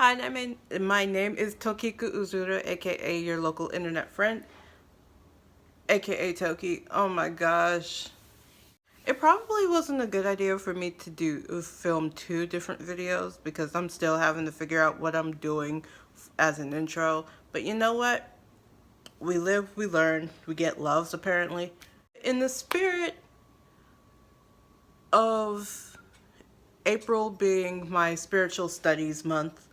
Hi, my name is Tokiku Uzura, aka your local internet friend, aka Toki. Oh my gosh. It probably wasn't a good idea for me to film two different videos because I'm still having to figure out what I'm doing as an intro. But you know what? We live, we learn, we get loves apparently. In the spirit of April being my spiritual studies month,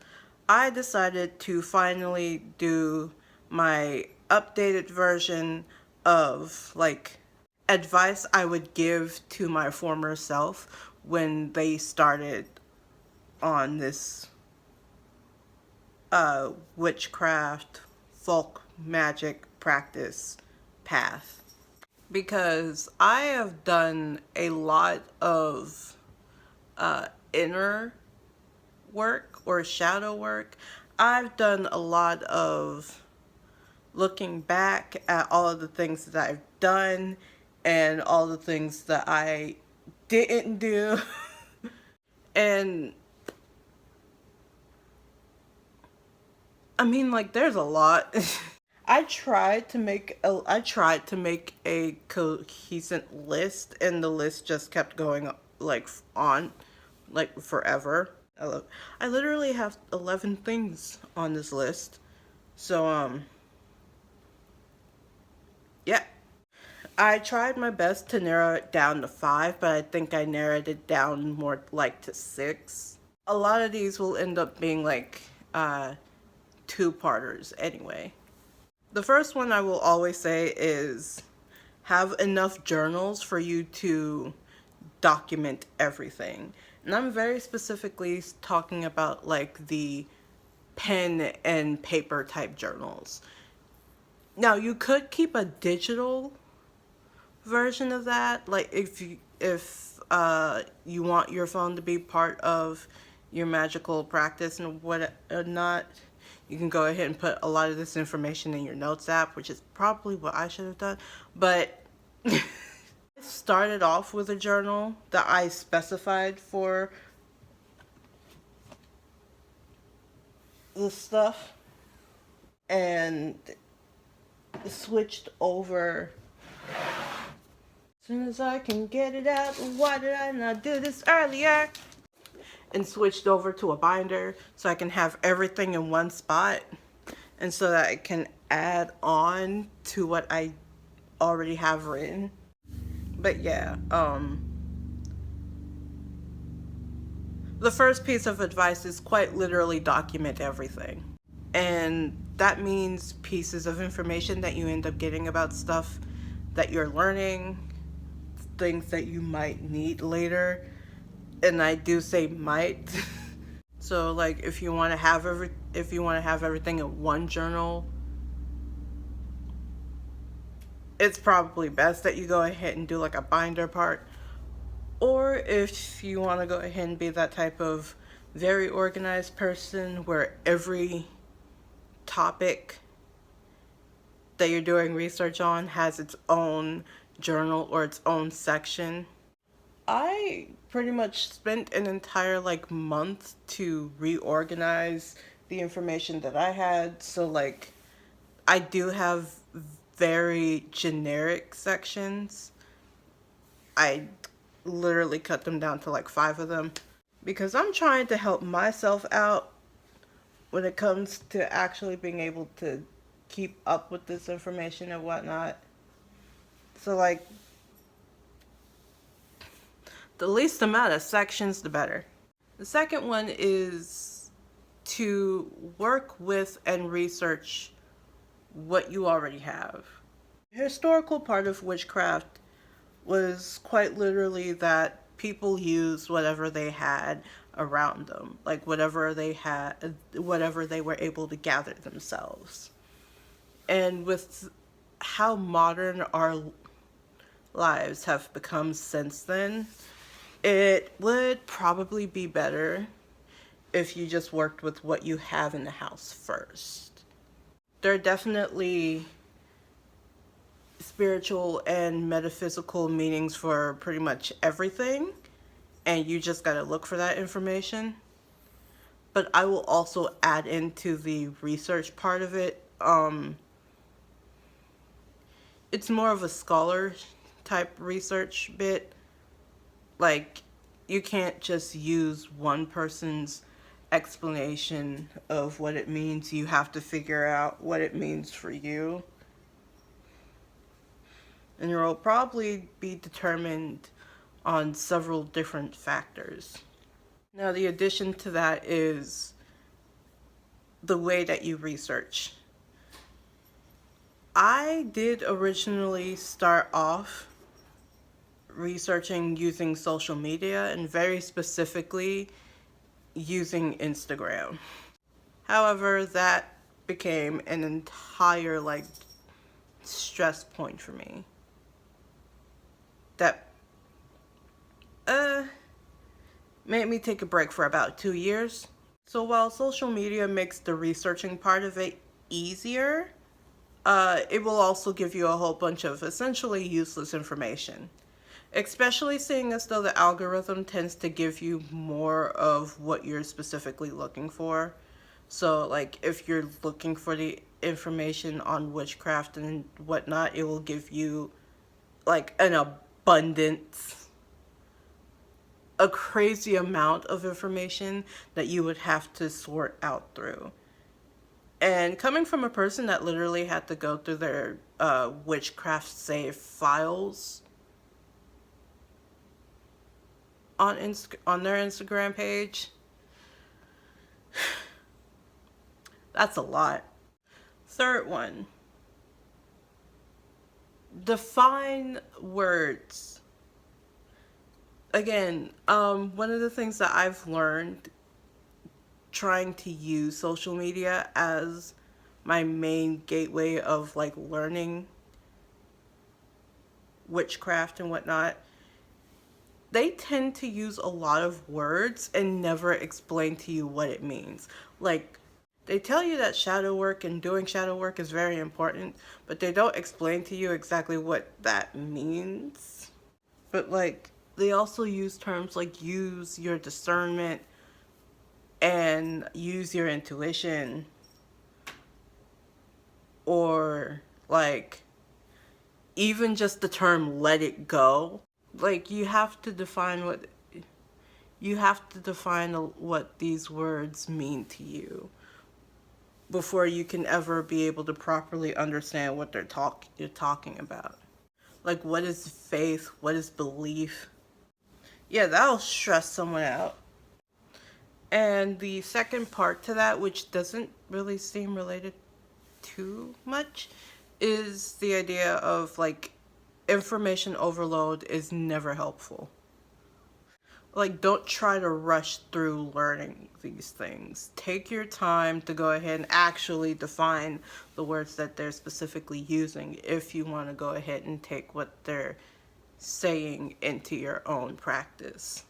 I decided to finally do my updated version of like advice I would give to my former self when they started on this witchcraft folk magic practice path, because I have done a lot of inner work or shadow work. I've done a lot of looking back at all of the things that I've done and all the things that I didn't do. And I mean, like, there's a lot. I tried to make a cohesive list, and the list just kept going like on like forever. I literally have 11 things on this list. So yeah. I tried my best to narrow it down to 5, but I think I narrowed it down more like to 6. A lot of these will end up being like two-parters anyway. The first one I will always say is have enough journals for you to document everything. And I'm very specifically talking about like the pen and paper type journals. Now, you could keep a digital version of that, like if you want your phone to be part of your magical practice and whatnot. You can go ahead and put a lot of this information in your notes app, which is probably what I should have done. But I started off with a journal that I specified for this stuff and switched over as soon as I can get it out. Why did I not do this earlier? And switched over to a binder so I can have everything in one spot, and so that I can add on to what I already have written. But yeah, the first piece of advice is quite literally document everything. And that means pieces of information that you end up getting about stuff that you're learning, things that you might need later. And I do say might. So like if you want to have everything in one journal, it's probably best that you go ahead and do like a binder part. Or if you want to go ahead and be that type of very organized person where every topic that you're doing research on has its own journal or its own section. I pretty much spent an entire like month to reorganize the information that I had. So like I do have very generic sections. I literally cut them down to like 5 of them because I'm trying to help myself out when it comes to actually being able to keep up with this information and whatnot. So like the least amount of sections, the better. The second one is to work with and research what you already have. The historical part of witchcraft was quite literally that people used whatever they had around them, like whatever they were able to gather themselves. And with how modern our lives have become since then, it would probably be better if you just worked with what you have in the house first. There are definitely spiritual and metaphysical meanings for pretty much everything, and you just gotta look for that information. but I will also add into the research part of it. It's more of a scholar type research bit. Like, you can't just use one person's explanation of what it means. You have to figure out what it means for you. And it will probably be determined on several different factors. Now, the addition to that is the way that you research. I did originally start off researching using social media, and very specifically using Instagram. However, that became an entire stress point for me. That made me take a break for about 2 years. So while social media makes the researching part of it easier, it will also give you a whole bunch of essentially useless information. Especially seeing as though the algorithm tends to give you more of what you're specifically looking for. So, like, if you're looking for the information on witchcraft and whatnot, it will give you, like, an abundance, a crazy amount of information that you would have to sort out through. And coming from a person that literally had to go through their witchcraft save files on their Instagram page, that's a lot. Third one, define words. Again, one of the things that I've learned trying to use social media as my main gateway of learning witchcraft and whatnot, they tend to use a lot of words and never explain to you what it means. Like, they tell you that shadow work and doing shadow work is very important, but they don't explain to you exactly what that means. But they also use terms like use your discernment and use your intuition, or even just the term let it go. You have to define what these words mean to you before you can ever be able to properly understand what you're talking about. Like, what is faith? What is belief? Yeah, that'll stress someone out. And the second part to that, which doesn't really seem related too much, is the idea of information overload is never helpful. Don't try to rush through learning these things. Take your time to go ahead and actually define the words that they're specifically using if you want to go ahead and take what they're saying into your own practice.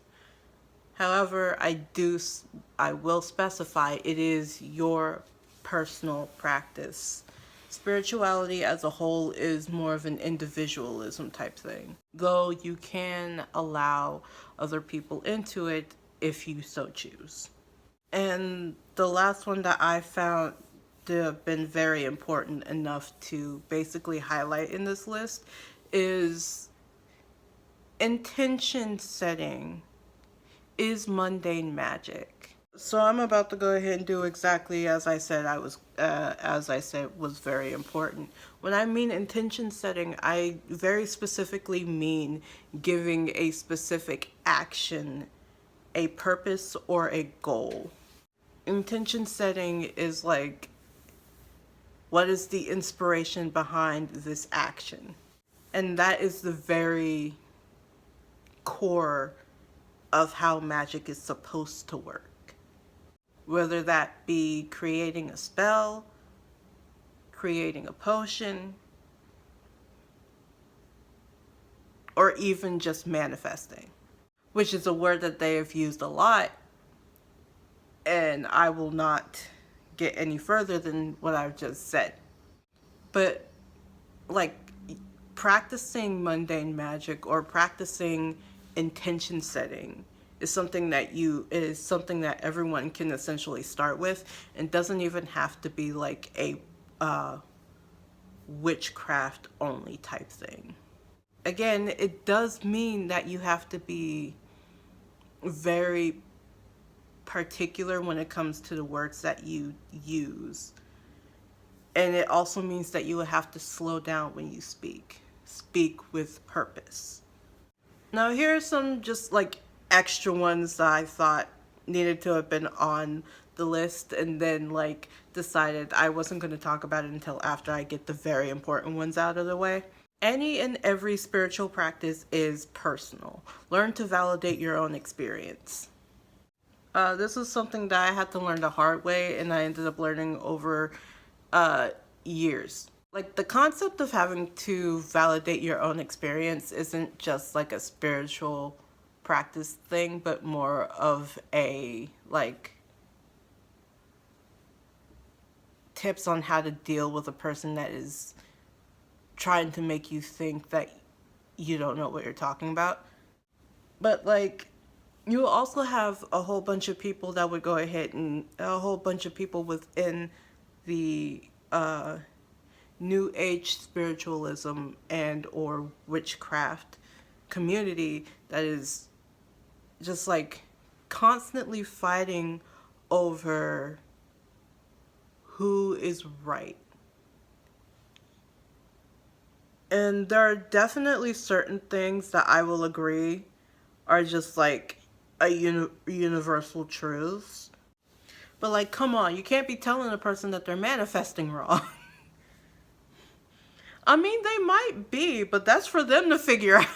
However, I will specify it is your personal practice. Spirituality as a whole is more of an individualism type thing, though you can allow other people into it if you so choose. And the last one that I found to have been very important enough to basically highlight in this list is intention setting is mundane magic. So I'm about to go ahead and do exactly as I said was very important. When I mean intention setting, I very specifically mean giving a specific action a purpose or a goal. Intention setting is what is the inspiration behind this action? And that is the very core of how magic is supposed to work. Whether that be creating a spell, creating a potion, or even just manifesting, which is a word that they have used a lot, and I will not get any further than what I've just said. But practicing mundane magic or practicing intention setting is something that everyone can essentially start with, and doesn't even have to be like a witchcraft only type thing. Again, it does mean that you have to be very particular when it comes to the words that you use. And it also means that you will have to slow down when you speak. Speak with purpose. Now, here are some just like extra ones that I thought needed to have been on the list, and then like decided I wasn't going to talk about it until after I get the very important ones out of the way. Any and every spiritual practice is personal. Learn to validate your own experience. This is something that I had to learn the hard way, and I ended up learning over years. Like, the concept of having to validate your own experience isn't just like a spiritual practice thing, but more of a like tips on how to deal with a person that is trying to make you think that you don't know what you're talking about. But like, you also have a whole bunch of people that would go ahead, and a whole bunch of people within the new age spiritualism and or witchcraft community that is just like constantly fighting over who is right. And there are definitely certain things that I will agree are just like a universal truths. But like, come on, you can't be telling a person that they're manifesting wrong. I mean, they might be, but that's for them to figure out.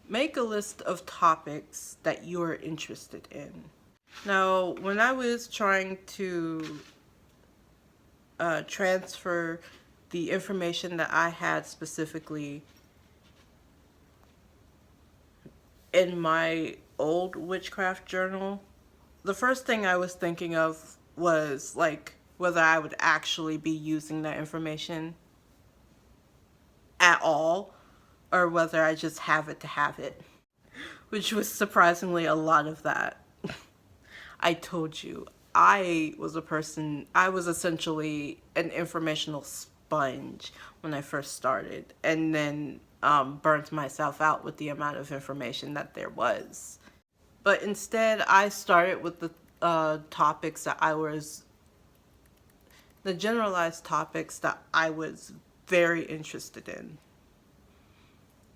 Make a list of topics that you're interested in. Now, when I was trying to transfer the information that I had specifically in my old witchcraft journal, the first thing I was thinking of was like whether I would actually be using that information at all, or whether I just have it to have it, which was surprisingly a lot of that. I told you, I was essentially an informational sponge when I first started, and then burnt myself out with the amount of information that there was. But instead, I started with topics that the generalized topics that I was very interested in.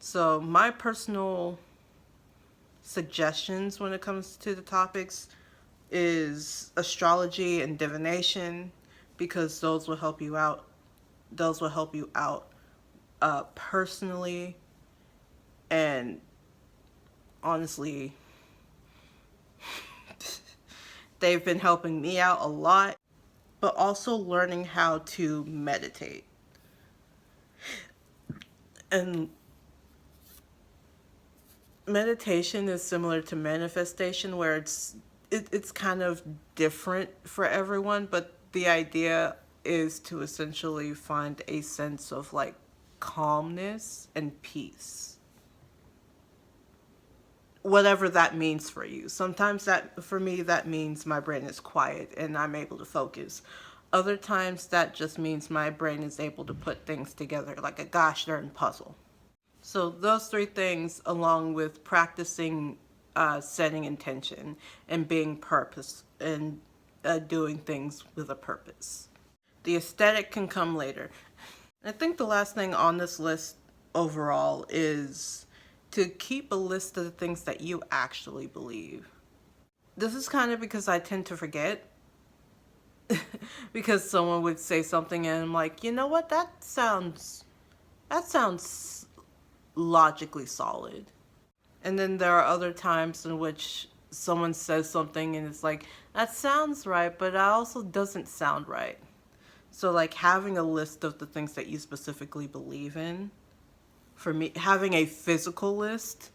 So my personal suggestions when it comes to the topics is astrology and divination, because those will help you out. Those will help you out personally, and honestly, they've been helping me out a lot. But also learning how to meditate. And meditation is similar to manifestation, where it's kind of different for everyone, but the idea is to essentially find a sense of like calmness and peace, whatever that means for you. Sometimes for me that means my brain is quiet and I'm able to focus. Other times that just means my brain is able to put things together like a gosh darn puzzle. So those three things, along with practicing setting intention and being purpose and doing things with a purpose. The aesthetic can come later. I think the last thing on this list overall is to keep a list of the things that you actually believe. This is kind of because I tend to forget. Because someone would say something and I'm like, you know what, that sounds logically solid. And then there are other times in which someone says something and it's like, that sounds right, but it also doesn't sound right. So like having a list of the things that you specifically believe in, for me, having a physical list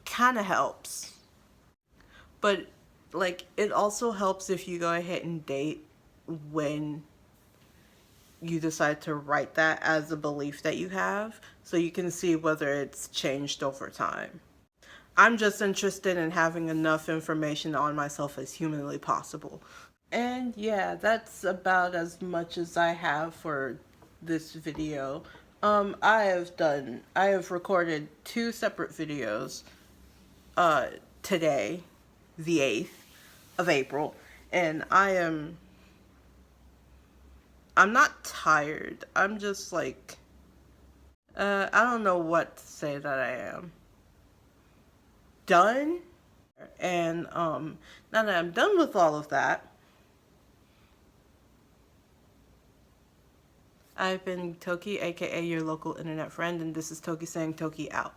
kind of helps. But like, it also helps if you go ahead and date when you decide to write that as a belief that you have, so you can see whether it's changed over time. I'm just interested in having enough information on myself as humanly possible. And yeah, that's about as much as I have for this video. I have recorded 2 separate videos uh today, the 8th of April, and I'm not tired. I'm just like I don't know what to say that I am. Done. And now that I'm done with all of that, I've been Toki, aka your local internet friend, and this is Toki saying Toki out.